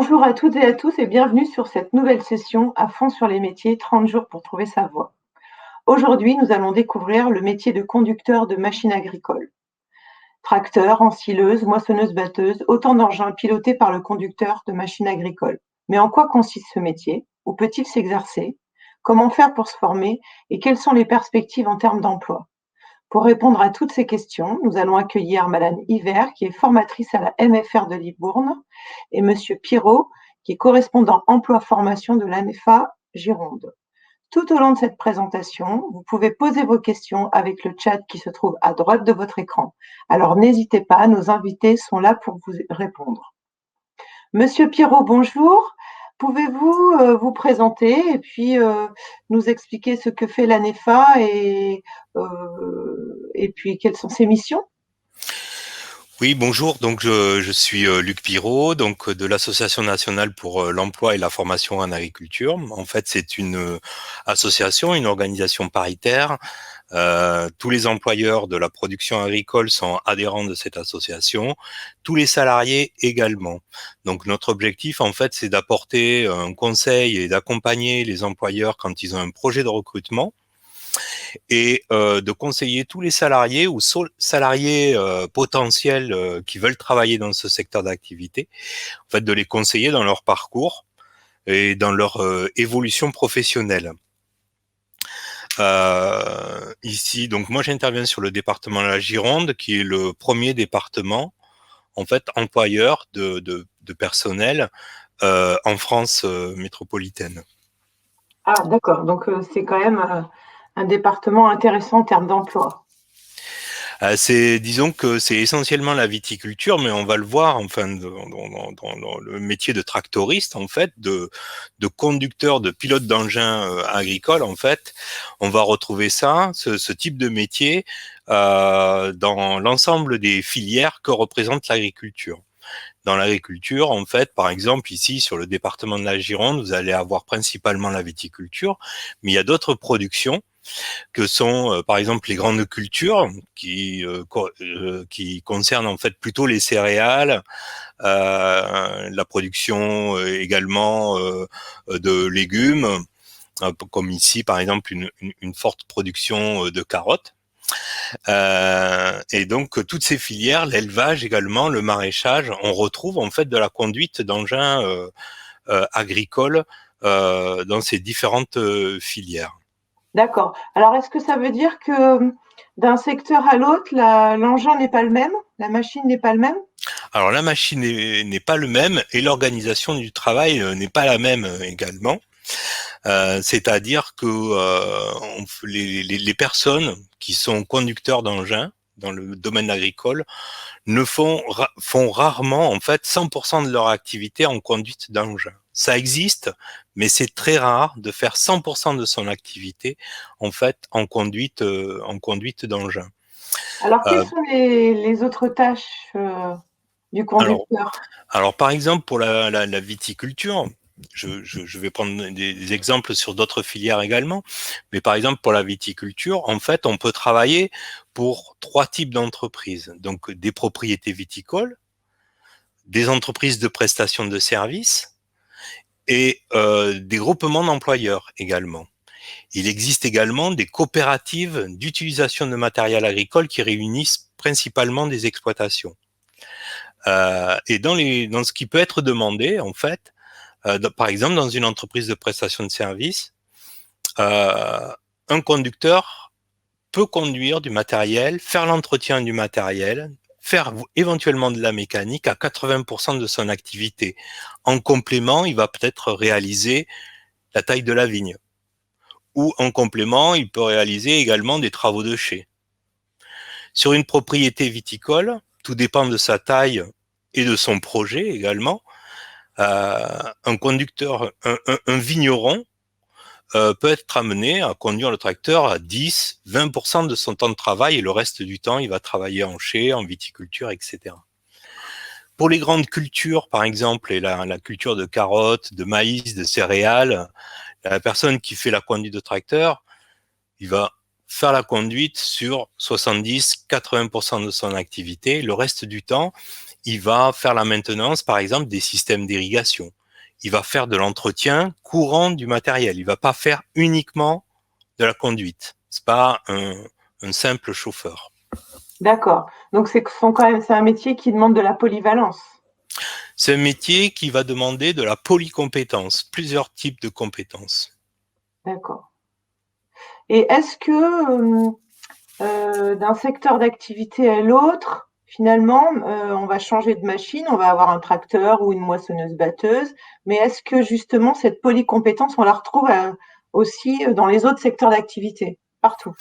Bonjour à toutes et à tous et bienvenue sur cette nouvelle session à fond sur les métiers, 30 jours pour trouver sa voie. Aujourd'hui, nous allons découvrir le métier de conducteur de machines agricoles. Tracteur, ensileuse, moissonneuse-batteuse, autant d'engins pilotés par le conducteur de machines agricoles. Mais en quoi consiste ce métier? Où peut-il s'exercer? Comment faire pour se former? Et quelles sont les perspectives en termes d'emploi? Pour répondre à toutes ces questions, nous allons accueillir Madame Hiver, qui est formatrice à la MFR de Libourne, et Monsieur Pirot, qui est correspondant emploi-formation de l'ANEFA Gironde. Tout au long de cette présentation, vous pouvez poser vos questions avec le chat qui se trouve à droite de votre écran. Alors n'hésitez pas, nos invités sont là pour vous répondre. Monsieur Pirot, bonjour. Pouvez-vous vous présenter et puis nous expliquer ce que fait l'ANEFA et puis quelles sont ses missions? Oui, bonjour. Donc, je suis Luc Pirot, donc de l'Association nationale pour l'emploi et la formation en agriculture. En fait, c'est une association, une organisation paritaire. Tous les employeurs de la production agricole sont adhérents de cette association, tous les salariés également. Donc, notre objectif, en fait, c'est d'apporter un conseil et d'accompagner les employeurs quand ils ont un projet de recrutement, et de conseiller tous les salariés ou salariés potentiels qui veulent travailler dans ce secteur d'activité, en fait, de les conseiller dans leur parcours et dans leur évolution professionnelle. Ici, donc moi j'interviens sur le département de la Gironde, qui est le premier département, en fait, employeur de personnel en France métropolitaine. Ah, d'accord. Donc c'est quand même un département intéressant en termes d'emploi. Disons que c'est essentiellement la viticulture, mais on va le voir, enfin, dans le métier de tractoriste, en fait, de conducteur, de pilote d'engin agricole, en fait, on va retrouver ça, ce type de métier, dans l'ensemble des filières que représente l'agriculture. Dans l'agriculture, en fait, par exemple, ici, sur le département de la Gironde, vous allez avoir principalement la viticulture, mais il y a d'autres productions que sont par exemple les grandes cultures qui concernent en fait plutôt les céréales, la production également de légumes, comme ici par exemple une forte production de carottes. Et donc toutes ces filières, l'élevage également, le maraîchage, on retrouve en fait de la conduite d'engins agricoles dans ces différentes filières. D'accord. Alors est-ce que ça veut dire que d'un secteur à l'autre, l'engin n'est pas le même, la machine n'est pas le même? Alors la machine n'est pas le même et l'organisation du travail n'est pas la même également. C'est-à-dire que les personnes qui sont conducteurs d'engins dans le domaine agricole ne font rarement en fait 100% de leur activité en conduite d'engin. Ça existe, mais c'est très rare de faire 100% de son activité en fait en conduite d'engin. Alors quelles Euh, sont les autres tâches du alors conducteur? Alors, par exemple, pour la viticulture, je vais prendre des exemples sur d'autres filières également, mais par exemple, pour la viticulture, en fait, on peut travailler pour trois types d'entreprises. Donc, des propriétés viticoles, des entreprises de prestation de services et des groupements d'employeurs également. Il existe également des coopératives d'utilisation de matériel agricole qui réunissent principalement des exploitations. Et dans ce qui peut être demandé, en fait, par exemple, dans une entreprise de prestation de services, euh, un conducteur peut conduire du matériel, faire l'entretien du matériel, faire éventuellement de la mécanique à 80% de son activité. En complément, il va peut-être réaliser la taille de la vigne. Ou en complément, il peut réaliser également des travaux de chai. Sur une propriété viticole, tout dépend de sa taille et de son projet également. Un conducteur, un vigneron peut être amené à conduire le tracteur à 10-20% de son temps de travail et le reste du temps, il va travailler en chai, en viticulture, etc. Pour les grandes cultures, par exemple, et la culture de carottes, de maïs, de céréales, la personne qui fait la conduite de tracteur, il va faire la conduite sur 70-80% de son activité. Le reste du temps, il va faire la maintenance, par exemple, des systèmes d'irrigation. il va faire de l'entretien courant du matériel. Il va pas faire uniquement de la conduite. C'est pas un simple chauffeur. D'accord. Donc c'est un métier qui demande de la polyvalence. C'est un métier qui va demander de la polycompétence, plusieurs types de compétences. D'accord. Et est-ce que d'un secteur d'activité à l'autre, finalement, on va changer de machine, on va avoir un tracteur ou une moissonneuse-batteuse, mais est-ce que justement cette polycompétence, on la retrouve aussi dans les autres secteurs d'activité, partout?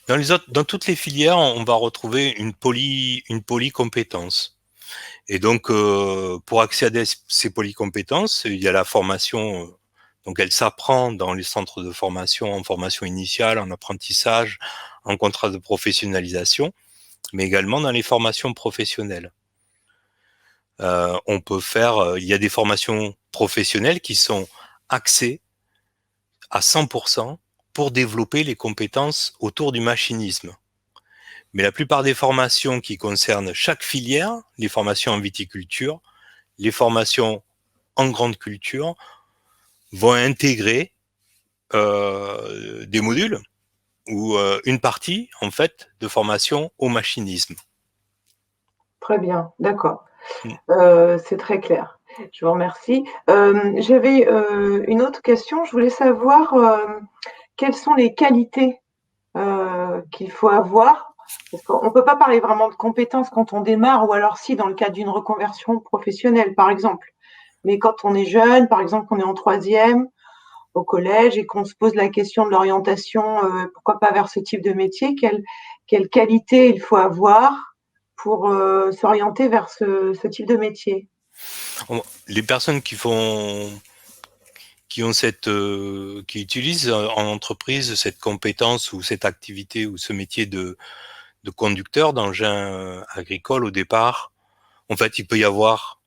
Dans toutes les filières, on va retrouver une polycompétence. Et donc, pour accéder à ces polycompétences, il y a la formation. Donc, elle s'apprend dans les centres de formation, en formation initiale, en apprentissage, en contrat de professionnalisation, mais également dans les formations professionnelles. On peut faire, il y a des formations professionnelles qui sont axées à 100% pour développer les compétences autour du machinisme. Mais la plupart des formations qui concernent chaque filière, les formations en viticulture, les formations en grande culture, vont intégrer des modules ou une partie en fait de formation au machinisme. Très bien, d'accord. Mm. C'est très clair. Je vous remercie. J'avais une autre question. Je voulais savoir quelles sont les qualités qu'il faut avoir. Parce qu'on ne peut pas parler vraiment de compétences quand on démarre, ou alors si dans le cadre d'une reconversion professionnelle, par exemple. Mais quand on est jeune, par exemple, qu'on est en troisième au collège et qu'on se pose la question de l'orientation, pourquoi pas vers ce type de métier, quelle qualité il faut avoir pour s'orienter vers ce type de métier? Les personnes qui ont qui utilisent en entreprise cette compétence ou cette activité ou ce métier de conducteur d'engin agricole au départ, en fait, il peut y avoir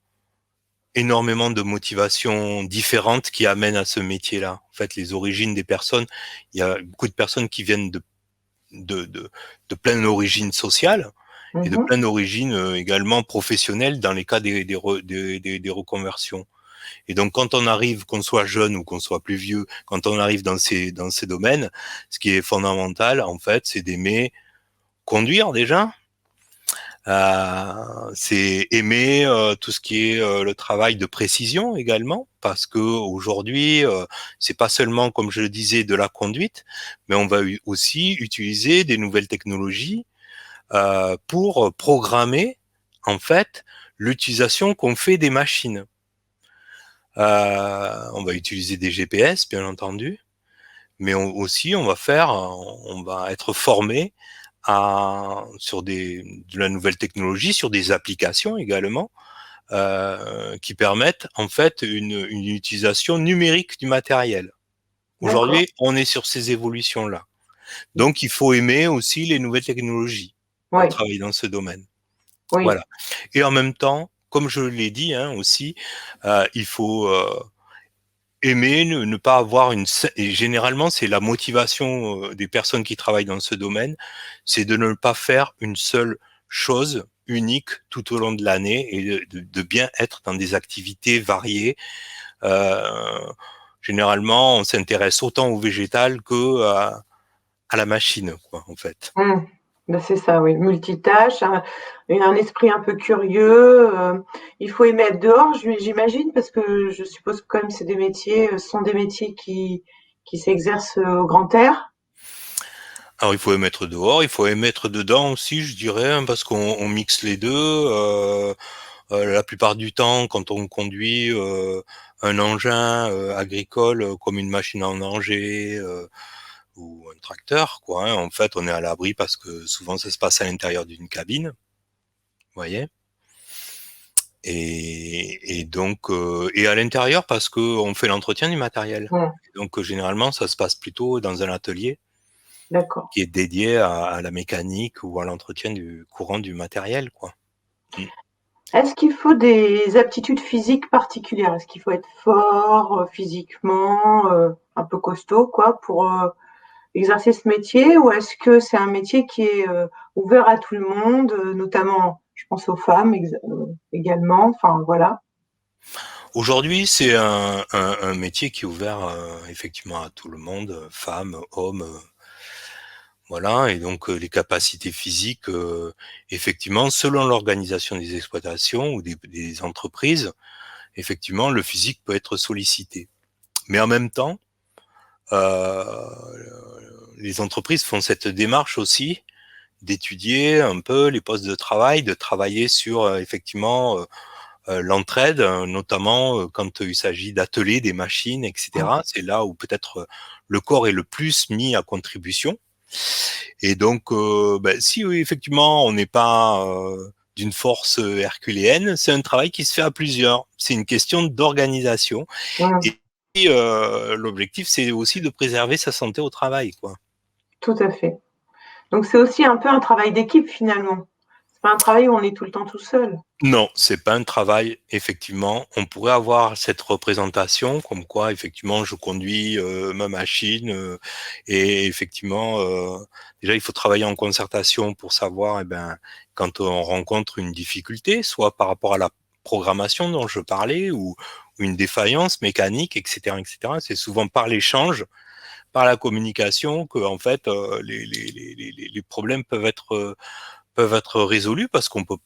énormément de motivations différentes qui amènent à ce métier-là. En fait, les origines des personnes, il y a beaucoup de personnes qui viennent de, de, de plein d'origines sociales et de Mhm. plein d'origines également professionnelles dans les cas des reconversions. Et donc, quand on arrive, qu'on soit jeune ou qu'on soit plus vieux, quand on arrive dans ces domaines, ce qui est fondamental, en fait, c'est d'aimer conduire déjà. C'est aimer tout ce qui est le travail de précision également, parce que aujourd'hui, c'est pas seulement, comme je le disais, de la conduite, mais on va aussi utiliser des nouvelles technologies pour programmer en fait l'utilisation qu'on fait des machines. On va utiliser des GPS, bien entendu, mais aussi on va être formé sur de la nouvelle technologie, sur des applications également, qui permettent en fait une utilisation numérique du matériel. D'accord. Aujourd'hui, on est sur ces évolutions-là. Donc, il faut aimer aussi les nouvelles technologies pour Oui, travailler dans ce domaine. oui, Voilà. Et en même temps, comme je l'ai dit aussi, il faut aimer, ne pas avoir et généralement, c'est la motivation des personnes qui travaillent dans ce domaine, c'est de ne pas faire une seule chose unique tout au long de l'année et de bien être dans des activités variées. Euh, Généralement, on s'intéresse autant au végétal que à la machine, quoi, en fait. mmh. Ben, c'est ça, oui, multitâche, un esprit un peu curieux, il faut aimer être dehors, j'imagine, parce que je suppose que quand même c'est des métiers, ce sont des métiers qui s'exercent au grand air? Alors, il faut émettre dehors, il faut émettre dedans aussi, je dirais, hein, parce qu'on mixe les deux. La plupart du temps, quand on conduit un engin agricole comme une machine à engranger ou un tracteur, quoi, hein, en fait, on est à l'abri parce que souvent ça se passe à l'intérieur d'une cabine, vous voyez. Et donc et à l'intérieur parce que on fait l'entretien du matériel. Mmh, Donc généralement, ça se passe plutôt dans un atelier d'accord. qui est dédié à la mécanique ou à l'entretien du courant du matériel, quoi. Mm. Est-ce qu'il faut des aptitudes physiques particulières? Est-ce qu'il faut être fort, physiquement, un peu costaud quoi pour, exercer ce métier? Ou est-ce que c'est un métier qui est, ouvert à tout le monde, notamment je pense aux femmes également, enfin voilà? Aujourd'hui, c'est un métier qui est ouvert effectivement à tout le monde, femmes, hommes, voilà. Et donc les capacités physiques, effectivement, selon l'organisation des exploitations ou des entreprises, effectivement, le physique peut être sollicité. Mais en même temps, euh, les entreprises font cette démarche aussi d'étudier un peu les postes de travail, de travailler sur effectivement l'entraide, notamment quand il s'agit d'atteler des machines, etc. C'est là où peut-être le corps est le plus mis à contribution. Et donc, si oui, effectivement, on n'est pas d'une force herculéenne, c'est un travail qui se fait à plusieurs. C'est une question d'organisation. Mmh, Et l'objectif, c'est aussi de préserver sa santé au travail, quoi. tout à fait. Donc c'est aussi un peu un travail d'équipe finalement. C'est pas un travail où on est tout le temps tout seul. Non, c'est pas un travail, effectivement. On pourrait avoir cette représentation, comme quoi, effectivement, je conduis ma machine, et effectivement, déjà, il faut travailler en concertation pour savoir, quand on rencontre une difficulté, soit par rapport à la programmation dont je parlais, ou une défaillance mécanique, etc., etc. C'est souvent par l'échange, par la communication, que, en fait, les problèmes peuvent être résolus, parce qu'on peut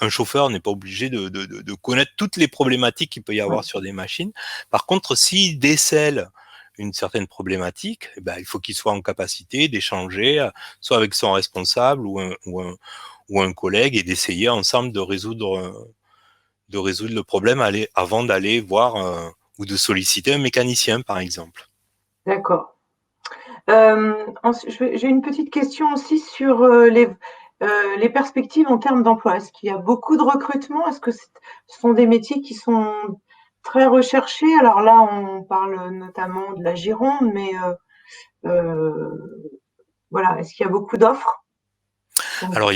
un chauffeur n'est pas obligé de connaître toutes les problématiques qu'il peut y avoir Ouais, sur des machines. Par contre, s'il décèle une certaine problématique, il faut qu'il soit en capacité d'échanger, soit avec son responsable ou un collègue, et d'essayer ensemble de résoudre le problème avant d'aller voir ou de solliciter un mécanicien, par exemple. d'accord. J'ai une petite question aussi sur les perspectives en termes d'emploi. Est-ce qu'il y a beaucoup de recrutement? Est-ce que ce sont des métiers qui sont très recherchés? Alors là, on parle notamment de la Gironde, mais voilà, est-ce qu'il y a beaucoup d'offres? Alors,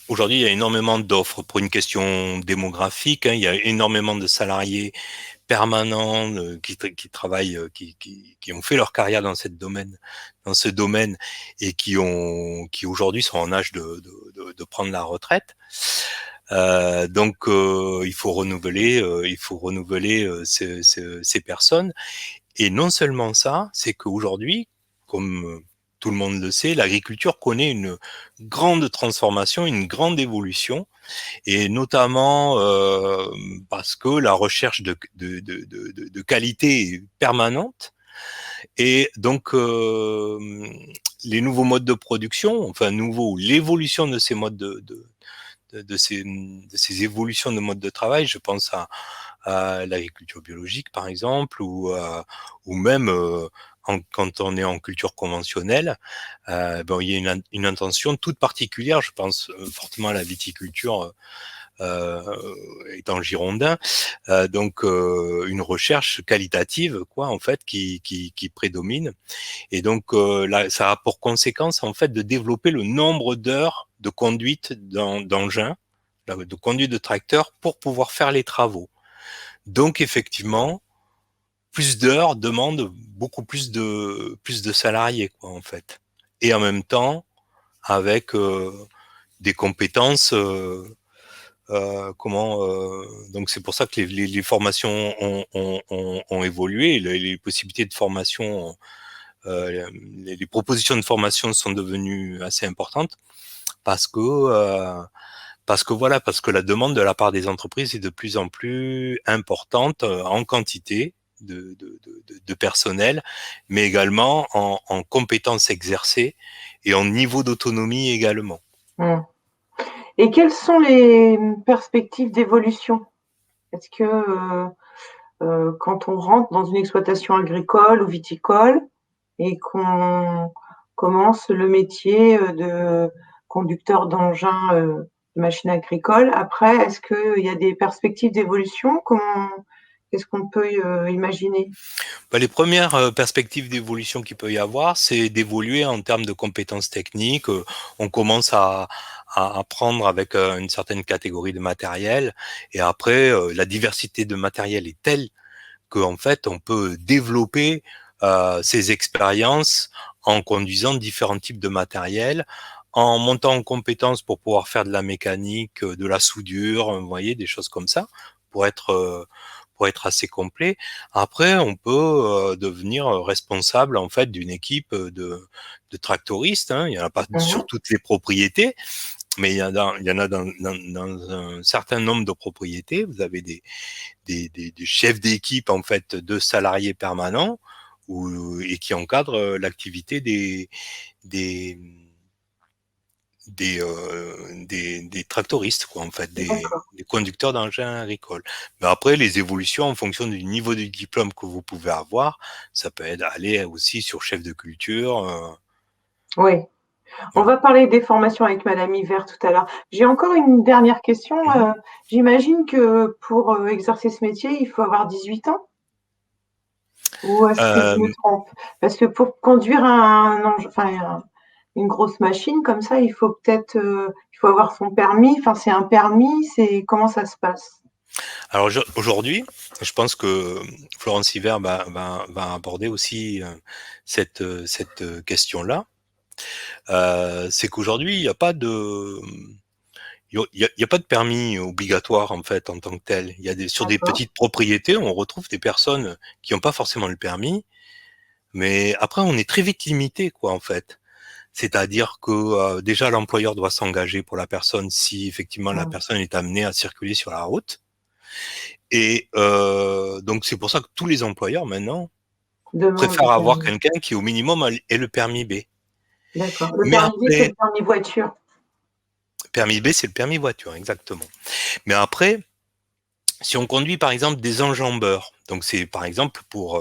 aujourd'hui, il y a énormément d'offres pour une question démographique, hein. Il y a énormément de salariés permanents qui travaillent, qui ont fait leur carrière dans ce domaine, et qui aujourd'hui sont en âge de prendre la retraite. Donc, il faut renouveler ces personnes. Et non seulement ça, c'est qu'aujourd'hui, comme tout le monde le sait, l'agriculture connaît une grande transformation, une grande évolution, et notamment parce que la recherche de qualité est permanente, et donc les nouveaux modes de production, enfin nouveaux, l'évolution de ces modes de ces évolutions de modes de travail, je pense à l'agriculture biologique par exemple, ou même quand on est en culture conventionnelle, il y a une intention toute particulière, je pense fortement à la viticulture, étant girondin, donc une recherche qualitative, quoi, en fait, qui prédomine. Et donc là, ça a pour conséquence, en fait, de développer le nombre d'heures de conduite d'engins, de conduite de tracteurs, pour pouvoir faire les travaux. Donc effectivement, plus d'heures demandent beaucoup plus de salariés, quoi, en fait. Et en même temps, avec des compétences, donc c'est pour ça que les formations ont évolué, les possibilités de formation, les propositions de formation sont devenues assez importantes, parce que parce que la demande de la part des entreprises est de plus en plus importante, en quantité de personnel, mais également en compétences exercées, et en niveau d'autonomie également. Hmm. Et quelles sont les perspectives d'évolution? Est-ce que quand on rentre dans une exploitation agricole ou viticole et qu'on commence le métier de conducteur d'engin de machine agricole, après, est-ce qu'il y a des perspectives d'évolution? Qu'est-ce qu'on peut imaginer? Les premières perspectives d'évolution qu'il peut y avoir, c'est d'évoluer en termes de compétences techniques. On commence à apprendre avec une certaine catégorie de matériel, et après, la diversité de matériel est telle qu'en fait, on peut développer ces expériences en conduisant différents types de matériel, en montant en compétences pour pouvoir faire de la mécanique, de la soudure, vous voyez, des choses comme ça, pour être pour être assez complet. Après, on peut devenir responsable en fait d'une équipe de tractoristes. Hein. Il n'y en a pas sur toutes les propriétés, mais il y en a dans un certain nombre de propriétés. Vous avez des chefs d'équipe en fait de salariés permanents et qui encadrent l'activité des tractoristes, quoi, en fait, des conducteurs d'engins agricoles. Mais après, les évolutions en fonction du niveau de diplôme que vous pouvez avoir, ça peut aller aussi sur chef de culture. Oui. On Voilà. va parler des formations avec Madame Hiver tout à l'heure. J'ai encore une dernière question. J'imagine que pour exercer ce métier, il faut avoir 18 ans? Ou est-ce que je me trompe? Parce que pour conduire une grosse machine comme ça, il faut il faut avoir son permis. Enfin, c'est un permis, comment ça se passe? Alors aujourd'hui, je pense que Florence Hiver va aborder aussi cette question-là. C'est qu'aujourd'hui, il n'y a pas de il y a pas de permis obligatoire en fait en tant que tel. Sur des petites propriétés, on retrouve des personnes qui n'ont pas forcément le permis, mais après on est très vite limité quoi en fait. C'est-à-dire que déjà l'employeur doit s'engager pour la personne si effectivement la personne est amenée à circuler sur la route. Et donc c'est pour ça que tous les employeurs maintenant préfèrent avoir quelqu'un qui au minimum ait le permis B. D'accord. Le Mais permis B, c'est après, le permis voiture. permis B, c'est le permis voiture, exactement. Mais après, si on conduit par exemple des enjambeurs, donc c'est par exemple pour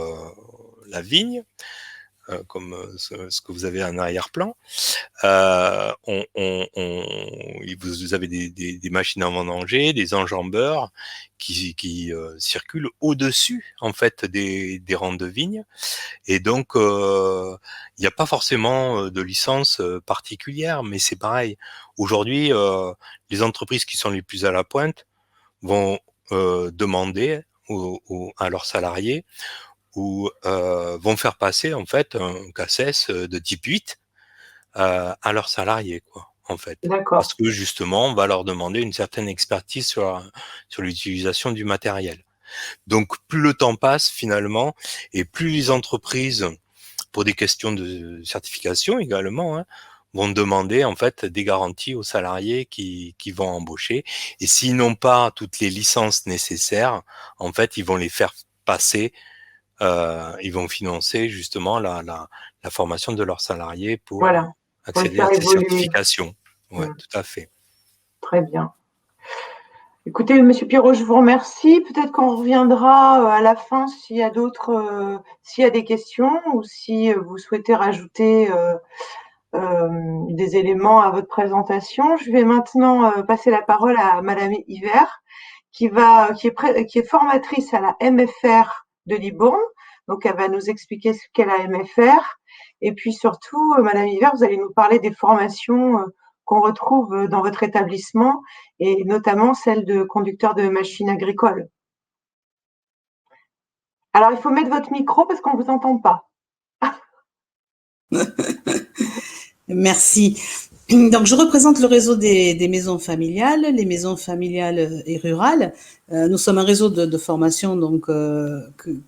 la vigne, comme ce que vous avez en arrière-plan, vous avez des machines à vendanger, des enjambeurs qui circulent au-dessus en fait des rangs de vignes, et donc il n'y a pas forcément de licence particulière, mais c'est pareil. Aujourd'hui, les entreprises qui sont les plus à la pointe vont demander à leurs salariés ou vont faire passer en fait un CACES de type 8 à leurs salariés, quoi, en fait. Parce que justement, on va leur demander une certaine expertise sur l'utilisation du matériel. Donc, plus le temps passe finalement, et plus les entreprises, pour des questions de certification également, hein, vont demander en fait des garanties aux salariés qui vont embaucher. Et s'ils n'ont pas toutes les licences nécessaires, en fait, ils vont les faire passer. Ils vont financer justement la formation de leurs salariés pour accéder à ces certifications. Ouais, tout à fait. Très bien. Écoutez, Monsieur Pirot, je vous remercie. Peut-être qu'on reviendra à la fin s'il y a s'il y a des questions ou si vous souhaitez rajouter des éléments à votre présentation. Je vais maintenant passer la parole à Madame Hiver, qui est formatrice à la MFR de Libourne. Donc, elle va nous expliquer ce qu'est la MFR. Et puis surtout, Madame Hiver, vous allez nous parler des formations qu'on retrouve dans votre établissement et notamment celle de conducteur de machines agricoles. Alors, il faut mettre votre micro parce qu'on ne vous entend pas. Merci. Donc, je représente le réseau des maisons familiales, les maisons familiales et rurales. Nous sommes un réseau de formation donc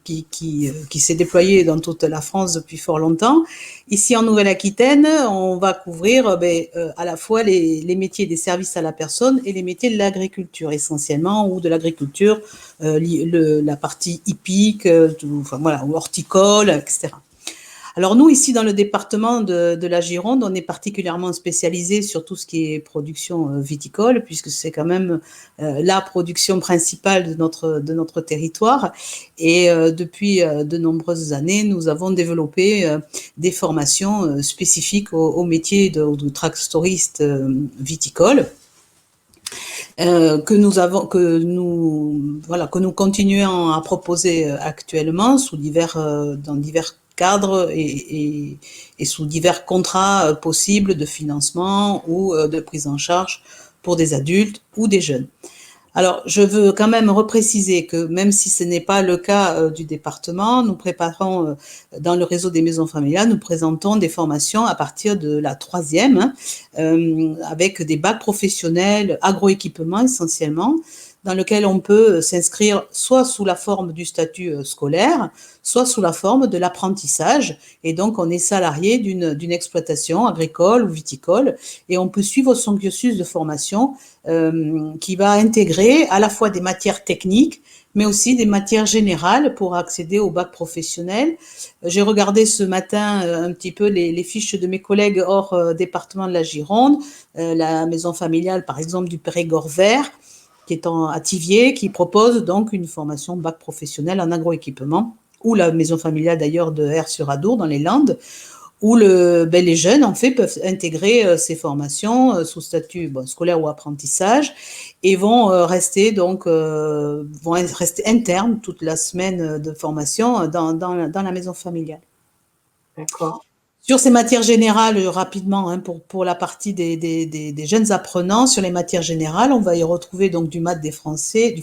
qui s'est déployé dans toute la France depuis fort longtemps. Ici en Nouvelle-Aquitaine, on va couvrir à la fois les métiers des services à la personne et les métiers de l'agriculture essentiellement, ou de l'agriculture, la partie hippique, ou horticole, etc. Alors nous, ici dans le département de la Gironde, on est particulièrement spécialisé sur tout ce qui est production viticole, puisque c'est quand même la production principale de notre territoire. Et depuis de nombreuses années, nous avons développé des formations spécifiques au métier de tractoriste viticole. Que nous continuons à proposer actuellement dans divers cadres et sous divers contrats possibles de financement ou de prise en charge pour des adultes ou des jeunes. Alors, je veux quand même repréciser que même si ce n'est pas le cas du département, nous préparons dans le réseau des maisons familiales, nous présentons des formations à partir de la 3e, avec des bacs professionnels, agroéquipement essentiellement, dans lequel on peut s'inscrire soit sous la forme du statut scolaire, soit sous la forme de l'apprentissage. Et donc, on est salarié d'une exploitation agricole ou viticole et on peut suivre son cursus de formation qui va intégrer à la fois des matières techniques, mais aussi des matières générales pour accéder au bac professionnel. J'ai regardé ce matin un petit peu les fiches de mes collègues hors département de la Gironde, la maison familiale par exemple du Périgord vert, qui est à Thiviers, qui propose donc une formation bac professionnel en agroéquipement, ou la maison familiale d'ailleurs de Aire-sur-Adour dans les Landes, où les jeunes, en fait, peuvent intégrer ces formations sous statut scolaire ou apprentissage et vont rester internes toute la semaine de formation dans la maison familiale. D'accord. Sur ces matières générales, rapidement, hein, pour la partie des jeunes apprenants, sur les matières générales, on va y retrouver donc du maths, du français,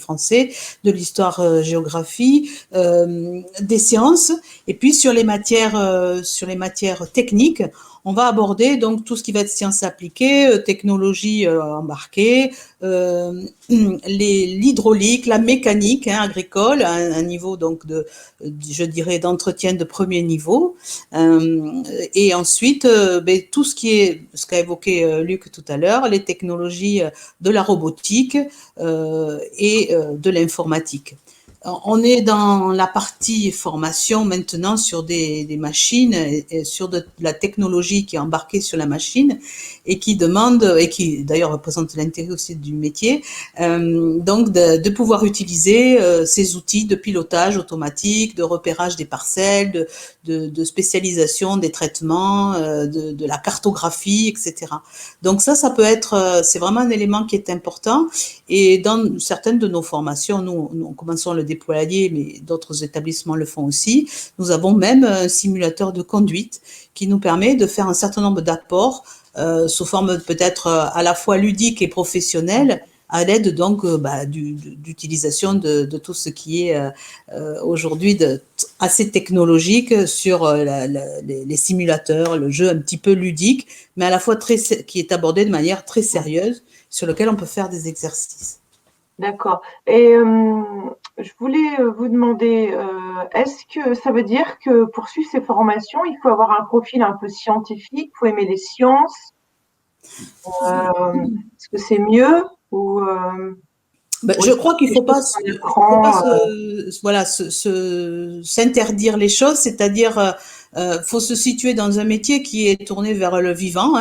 de l'histoire, géographie, des sciences, et puis sur les matières techniques, on va aborder donc tout ce qui va être sciences appliquées, technologie embarquée, l'hydraulique, la mécanique agricole, à un niveau donc je dirais d'entretien de premier niveau, et ensuite tout ce qu'a évoqué Luc tout à l'heure, les technologies de la robotique et de l'informatique. On est dans la partie formation maintenant sur des machines et sur de la technologie qui est embarquée sur la machine et qui demande, et qui d'ailleurs représente l'intérêt aussi du métier, donc de pouvoir utiliser ces outils de pilotage automatique, de repérage des parcelles, de spécialisation des traitements, de la cartographie, etc. Donc ça peut être, c'est vraiment un élément qui est important. Et dans certaines de nos formations, nous commençons le déployer, mais d'autres établissements le font aussi. Nous avons même un simulateur de conduite qui nous permet de faire un certain nombre d'apports sous forme peut-être à la fois ludique et professionnelle, à l'aide donc d'utilisation de tout ce qui est aujourd'hui assez technologique sur les simulateurs, le jeu un petit peu ludique, mais à la fois qui est abordé de manière très sérieuse, sur lequel on peut faire des exercices. D'accord. Et je voulais vous demander, est-ce que ça veut dire que pour suivre ces formations, il faut avoir un profil un peu scientifique, il faut aimer les sciences? Est-ce que c'est mieux ou je crois qu'il ne faut pas, s'interdire les choses, c'est-à-dire faut se situer dans un métier qui est tourné vers le vivant,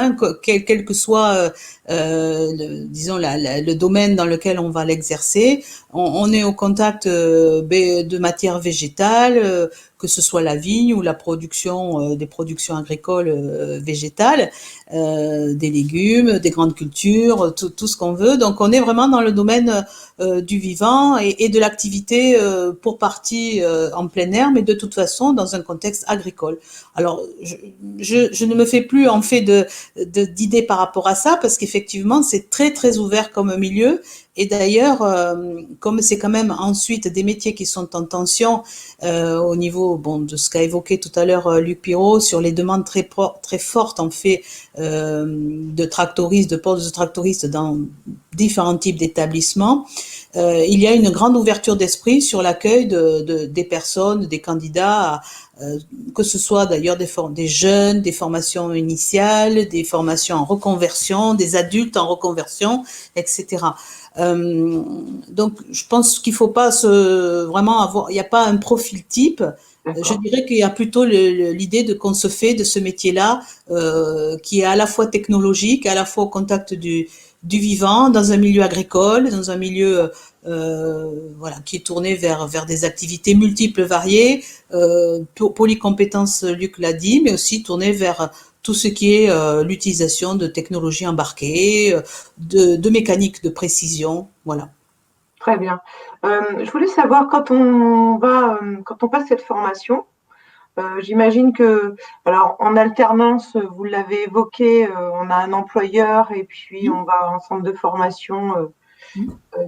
quel que soit, disons, le domaine dans lequel on va l'exercer. On est au contact de matières végétales, que ce soit la vigne ou la production, des productions agricoles végétales, des légumes, des grandes cultures, tout ce qu'on veut. Donc on est vraiment dans le domaine du vivant et de l'activité pour partie en plein air, mais de toute façon dans un contexte agricole. Alors, je ne me fais plus en fait d'idées par rapport à ça, parce qu'effectivement, c'est très, très ouvert comme milieu. Et d'ailleurs, comme c'est quand même ensuite des métiers qui sont en tension au niveau de ce qu'a évoqué tout à l'heure Luc Pirot sur les demandes très fortes en fait de tractoristes, de postes de tractoristes dans différents types d'établissements, il y a une grande ouverture d'esprit sur l'accueil des personnes, des candidats, que ce soit d'ailleurs des jeunes, des formations initiales, des formations en reconversion, des adultes en reconversion, etc. Donc, je pense qu'il faut pas vraiment avoir, il n'y a pas un profil type. Je dirais qu'il y a plutôt l'idée qu'on se fait de ce métier-là, qui est à la fois technologique, à la fois au contact du vivant, dans un milieu agricole, dans un milieu qui est tourné vers des activités multiples, variées, polycompétences, Luc l'a dit, mais aussi tourné vers tout ce qui est l'utilisation de technologies embarquées, de mécanique de précision, voilà. Très bien. Je voulais savoir quand on passe cette formation, j'imagine que, alors en alternance, vous l'avez évoqué, on a un employeur et puis on va en centre de formation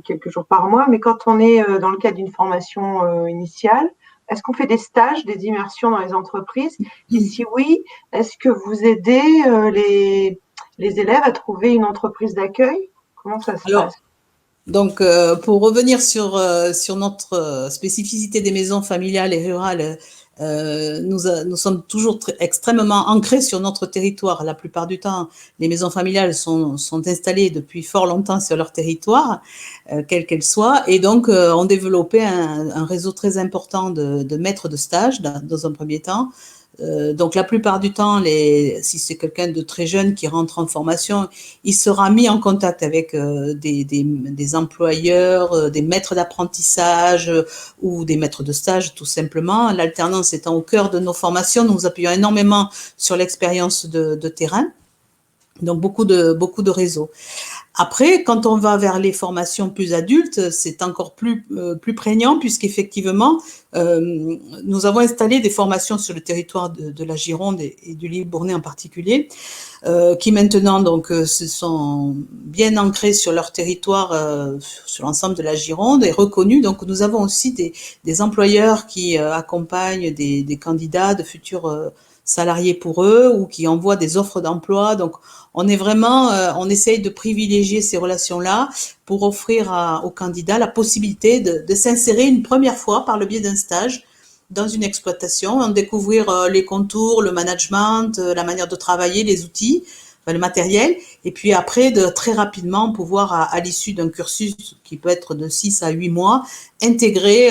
quelques jours par mois, mais quand on est dans le cadre d'une formation initiale, est-ce qu'on fait des stages, des immersions dans les entreprises? Et si oui, est-ce que vous aidez les élèves à trouver une entreprise d'accueil? Comment ça se passe? Donc, pour revenir sur notre spécificité des maisons familiales et rurales, nous sommes toujours extrêmement ancrés sur notre territoire. La plupart du temps, les maisons familiales sont installées depuis fort longtemps sur leur territoire, quelle qu'elle soit, et donc ont développé un réseau très important de maîtres de stage dans un premier temps. Donc la plupart du temps, si c'est quelqu'un de très jeune qui rentre en formation, il sera mis en contact avec des employeurs, des maîtres d'apprentissage ou des maîtres de stage tout simplement. L'alternance étant au cœur de nos formations, nous appuyons énormément sur l'expérience de terrain. Donc beaucoup de réseaux. Après, quand on va vers les formations plus adultes, c'est encore plus prégnant puisqu'effectivement, nous avons installé des formations sur le territoire de la Gironde et du Libournais en particulier, qui maintenant donc se sont bien ancrés sur leur territoire, sur l'ensemble de la Gironde et reconnus. Donc nous avons aussi des employeurs qui accompagnent des candidats de futurs salariés pour eux ou qui envoient des offres d'emploi. Donc on est vraiment, on essaye de privilégier ces relations-là pour offrir aux candidats la possibilité de s'insérer une première fois par le biais d'un stage dans une exploitation, en découvrir les contours, le management, la manière de travailler, les outils, le matériel, et puis après de très rapidement pouvoir, à l'issue d'un cursus qui peut être de 6 à 8 mois, intégrer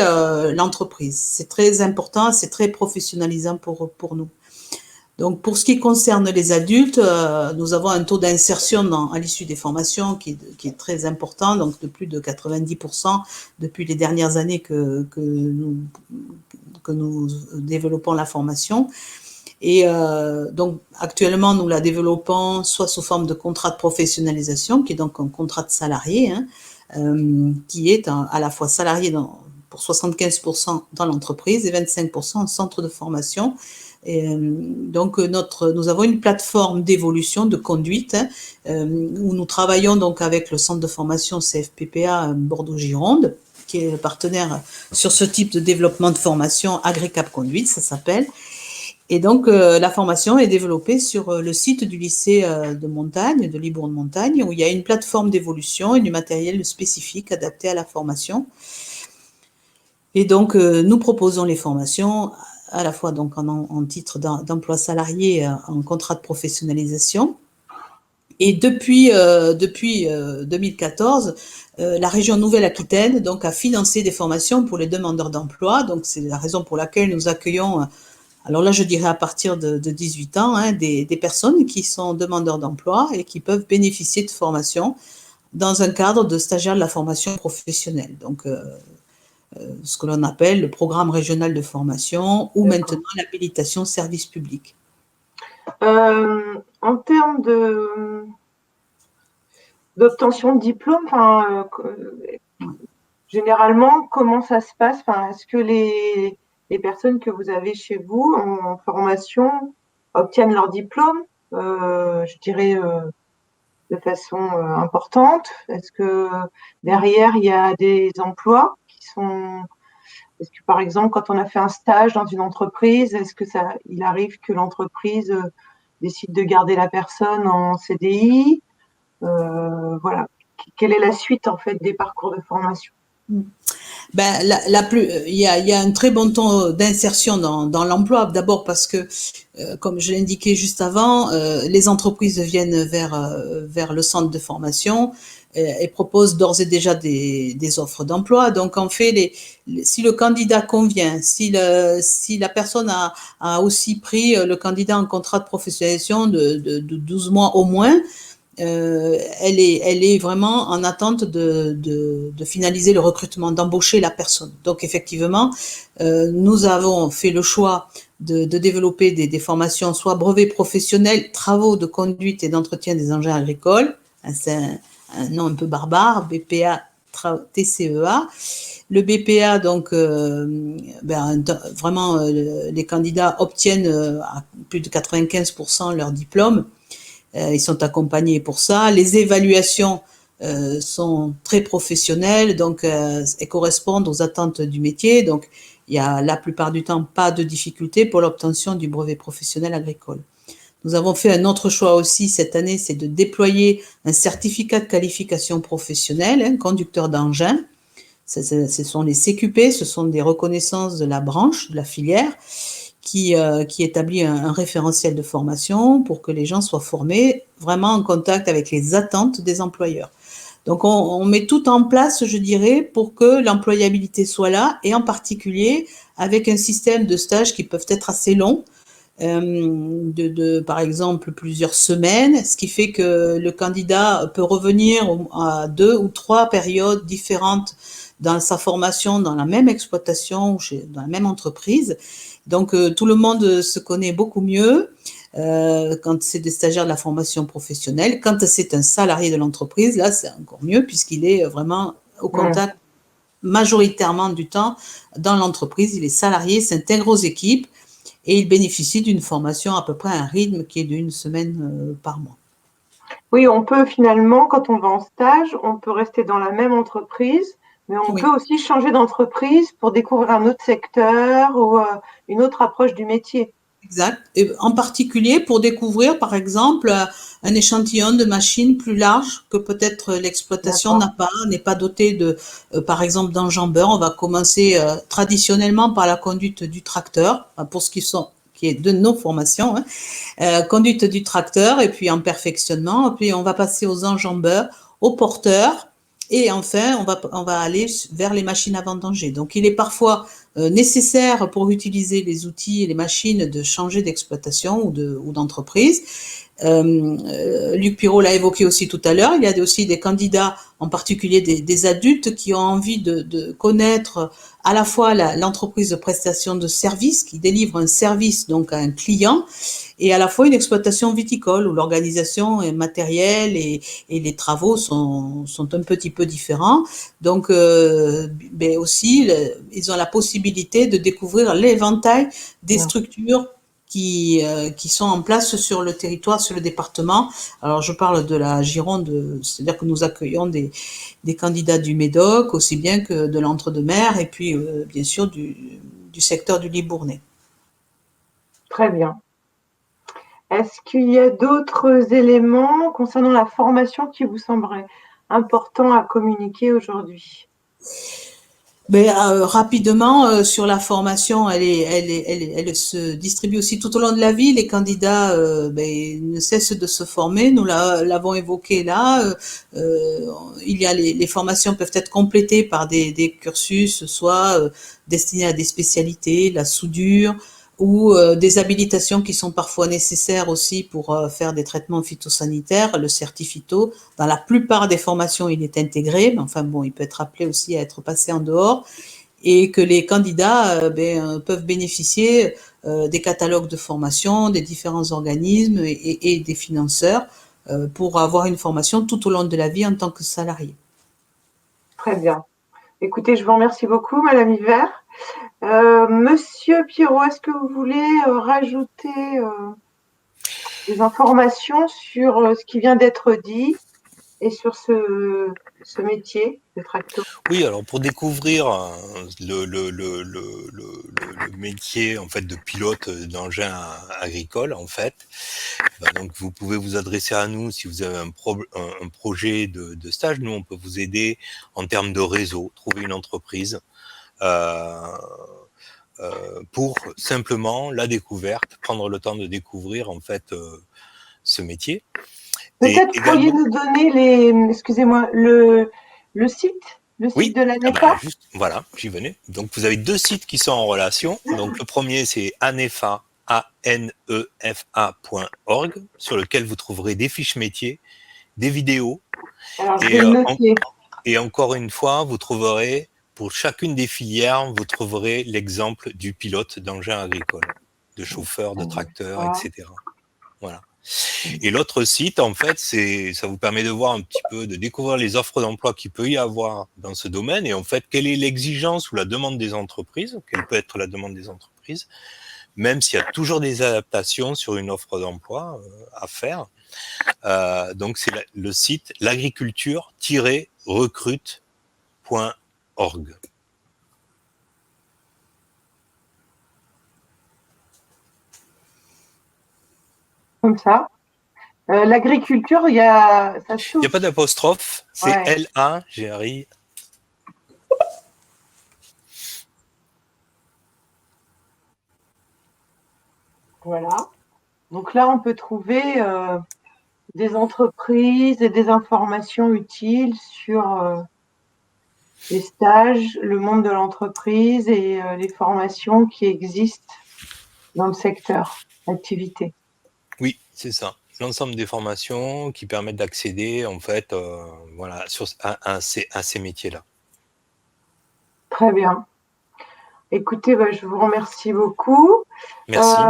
l'entreprise. C'est très important, c'est très professionnalisant pour nous. Donc, pour ce qui concerne les adultes, nous avons un taux d'insertion à l'issue des formations qui est très important, donc de plus de 90% depuis les dernières années que nous développons la formation. Et donc, actuellement, nous la développons soit sous forme de contrat de professionnalisation, qui est donc un contrat de salarié, qui est à la fois salarié pour 75% dans l'entreprise et 25% en centre de formation. Et donc nous avons une plateforme d'évolution, de conduite, où nous travaillons donc avec le centre de formation CFPPA Bordeaux-Gironde, qui est partenaire sur ce type de développement de formation, AgriCap Conduite, ça s'appelle. Et donc la formation est développée sur le site du lycée de montagne, de Libourne-Montagne, où il y a une plateforme d'évolution et du matériel spécifique adapté à la formation. Et donc nous proposons les formations à la fois donc en titre d'emploi salarié, en contrat de professionnalisation. Et depuis 2014, la région Nouvelle-Aquitaine donc a financé des formations pour les demandeurs d'emploi. Donc c'est la raison pour laquelle nous accueillons, alors là je dirais à partir de 18 ans, des personnes qui sont demandeurs d'emploi et qui peuvent bénéficier de formations dans un cadre de stagiaire de la formation professionnelle. Donc ce que l'on appelle le programme régional de formation ou maintenant l'habilitation service public. En termes d'obtention de diplôme, généralement, comment ça se passe? Est-ce que les personnes que vous avez chez vous en formation obtiennent leur diplôme, je dirais, de façon importante? Est-ce que derrière, il y a des emplois qui sont... Est-ce que, par exemple, quand on a fait un stage dans une entreprise, est-ce que il arrive que l'entreprise décide de garder la personne en CDI? Voilà. Quelle est la suite, en fait, des parcours de formation? Ben, il y a un très bon taux d'insertion dans l'emploi. D'abord parce que, comme je l'indiquais juste avant, les entreprises viennent vers le centre de formation et proposent d'ores et déjà des offres d'emploi. Donc, en fait, si le candidat convient, si la personne a aussi pris le candidat en contrat de professionnalisation de 12 mois au moins, elle est vraiment en attente de finaliser le recrutement, d'embaucher la personne. Donc effectivement, nous avons fait le choix de développer des formations, soit brevet professionnel, travaux de conduite et d'entretien des engins agricoles, c'est un nom un peu barbare, BPA TCEA. Le BPA, donc, vraiment, les candidats obtiennent à plus de 95% leur diplôme. Ils sont accompagnés pour ça. Les évaluations sont très professionnelles, donc et correspondent aux attentes du métier. Donc, il y a la plupart du temps pas de difficulté pour l'obtention du brevet professionnel agricole. Nous avons fait un autre choix aussi cette année, c'est de déployer un certificat de qualification professionnelle, conducteur d'engin. Ce sont les CQP, ce sont des reconnaissances de la branche, de la filière, qui établit un référentiel de formation pour que les gens soient formés vraiment en contact avec les attentes des employeurs. Donc on met tout en place, je dirais, pour que l'employabilité soit là, et en particulier avec un système de stages qui peuvent être assez longs, par exemple plusieurs semaines, ce qui fait que le candidat peut revenir à 2 ou 3 périodes différentes dans sa formation, dans la même exploitation, dans la même entreprise. Donc tout le monde se connaît beaucoup mieux quand c'est des stagiaires de la formation professionnelle. Quand c'est un salarié de l'entreprise, là c'est encore mieux puisqu'il est vraiment au contact majoritairement du temps dans l'entreprise. Il est salarié, s'intègre aux équipes et il bénéficie d'une formation à peu près à un rythme qui est d'une semaine par mois. Oui, on peut finalement, quand on va en stage, on peut rester dans la même entreprise, mais on peut aussi changer d'entreprise pour découvrir un autre secteur ou une autre approche du métier. Exact. Et en particulier pour découvrir, par exemple, un échantillon de machines plus large que peut-être l'exploitation n'est pas dotée de, par exemple, d'enjambeurs. On va commencer traditionnellement par la conduite du tracteur, pour ce qui est de nos formations, conduite du tracteur, et puis en perfectionnement, et puis on va passer aux enjambeurs, aux porteurs, et enfin on va aller vers les machines à vendanger. Donc il est parfois nécessaire pour utiliser les outils et les machines de changer d'exploitation ou d'entreprise. Luc Pirot l'a évoqué aussi tout à l'heure, il y a aussi des candidats, en particulier des adultes, qui ont envie de connaître à la fois l'entreprise de prestation de services, qui délivre un service donc à un client, et à la fois une exploitation viticole où l'organisation est matérielle et les travaux sont un petit peu différents. Donc, aussi, ils ont la possibilité de découvrir l'éventail des structures qui sont en place sur le territoire, sur le département. Alors, je parle de la Gironde, c'est-à-dire que nous accueillons des candidats du Médoc, aussi bien que de l'Entre-deux-Mers, et puis, bien sûr, du secteur du Libournais. Très bien. Est-ce qu'il y a d'autres éléments concernant la formation qui vous sembleraient importants à communiquer aujourd'hui? Rapidement, sur la formation, elle se distribue aussi tout au long de la vie. Les candidats ne cessent de se former. Nous l'avons évoqué là. Il y a les formations peuvent être complétées par des cursus, soit destinés à des spécialités, la soudure, ou des habilitations qui sont parfois nécessaires aussi pour faire des traitements phytosanitaires, le certifito. Dans la plupart des formations, il est intégré, mais enfin bon, il peut être appelé aussi à être passé en dehors, et que les candidats peuvent bénéficier des catalogues de formation, des différents organismes et des financeurs pour avoir une formation tout au long de la vie en tant que salarié. Très bien. Écoutez, je vous remercie beaucoup, Madame Hiver. Monsieur Pirot, est-ce que vous voulez rajouter des informations sur ce qui vient d'être dit et sur ce métier de tracteur? Oui, alors pour découvrir le métier en fait de pilote d'engin agricole, en fait, donc vous pouvez vous adresser à nous si vous avez un projet de stage. Nous, on peut vous aider en termes de réseau, trouver une entreprise pour simplement la découverte, prendre le temps de découvrir en fait ce métier. Peut-être pourriez nous donner excusez-moi, le site, de l'ANEFA. Voilà, j'y venais. Donc vous avez 2 sites qui sont en relation. Donc le premier c'est anefa, anefa.org, sur lequel vous trouverez des fiches métiers, des vidéos. Alors, je vais le noter. Et encore une fois, vous trouverez pour chacune des filières, vous trouverez l'exemple du pilote d'engin agricole, de chauffeur, de tracteur, etc. Voilà. Et l'autre site, en fait, ça vous permet de voir un petit peu, de découvrir les offres d'emploi qu'il peut y avoir dans ce domaine et en fait, quelle est l'exigence ou la demande des entreprises, quelle peut être la demande des entreprises, même s'il y a toujours des adaptations sur une offre d'emploi à faire. Donc, c'est le site l'agriculture-recrute.org. comme ça. L'agriculture, il y a ça Il n'y a pas d'apostrophe, c'est Ouais. L-A, j'ai ri. Voilà. Donc là, on peut trouver des entreprises et des informations utiles sur les stages, le monde de l'entreprise et les formations qui existent dans le secteur d'activité. Oui, c'est ça. L'ensemble des formations qui permettent d'accéder, en fait, voilà, à ces métiers-là. Très bien. Écoutez, je vous remercie beaucoup. Merci.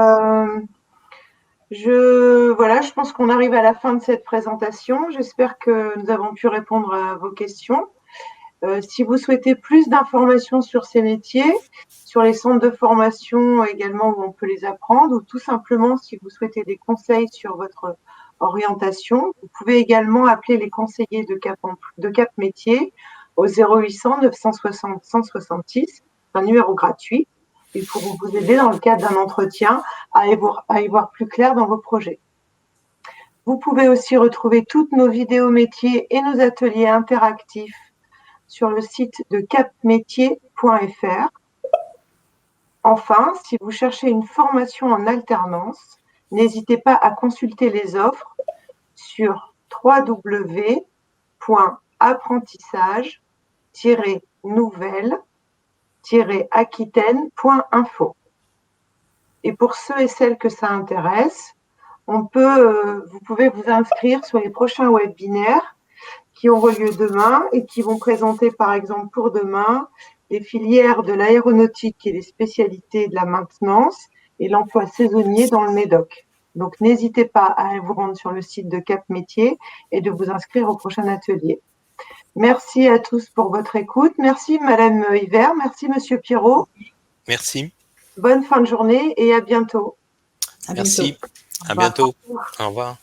Je pense qu'on arrive à la fin de cette présentation. J'espère que nous avons pu répondre à vos questions. Si vous souhaitez plus d'informations sur ces métiers, sur les centres de formation également où on peut les apprendre, ou tout simplement si vous souhaitez des conseils sur votre orientation, vous pouvez également appeler les conseillers de Cap Métier au 0800 960 166, un numéro gratuit. Ils pourront vous aider dans le cadre d'un entretien à y voir plus clair dans vos projets. Vous pouvez aussi retrouver toutes nos vidéos métiers et nos ateliers interactifs sur le site de capmétier.fr. Enfin, si vous cherchez une formation en alternance, n'hésitez pas à consulter les offres sur www.apprentissage-nouvelle-aquitaine.info. Et pour ceux et celles que ça intéresse, vous pouvez vous inscrire sur les prochains webinaires qui auront lieu demain et qui vont présenter, par exemple, pour demain, les filières de l'aéronautique et les spécialités de la maintenance et l'emploi saisonnier dans le Médoc. Donc, n'hésitez pas à vous rendre sur le site de Cap Métier et de vous inscrire au prochain atelier. Merci à tous pour votre écoute. Merci, Madame Hiver. Merci, Monsieur Pirot. Merci. Bonne fin de journée et à bientôt. Merci. À bientôt. Au revoir.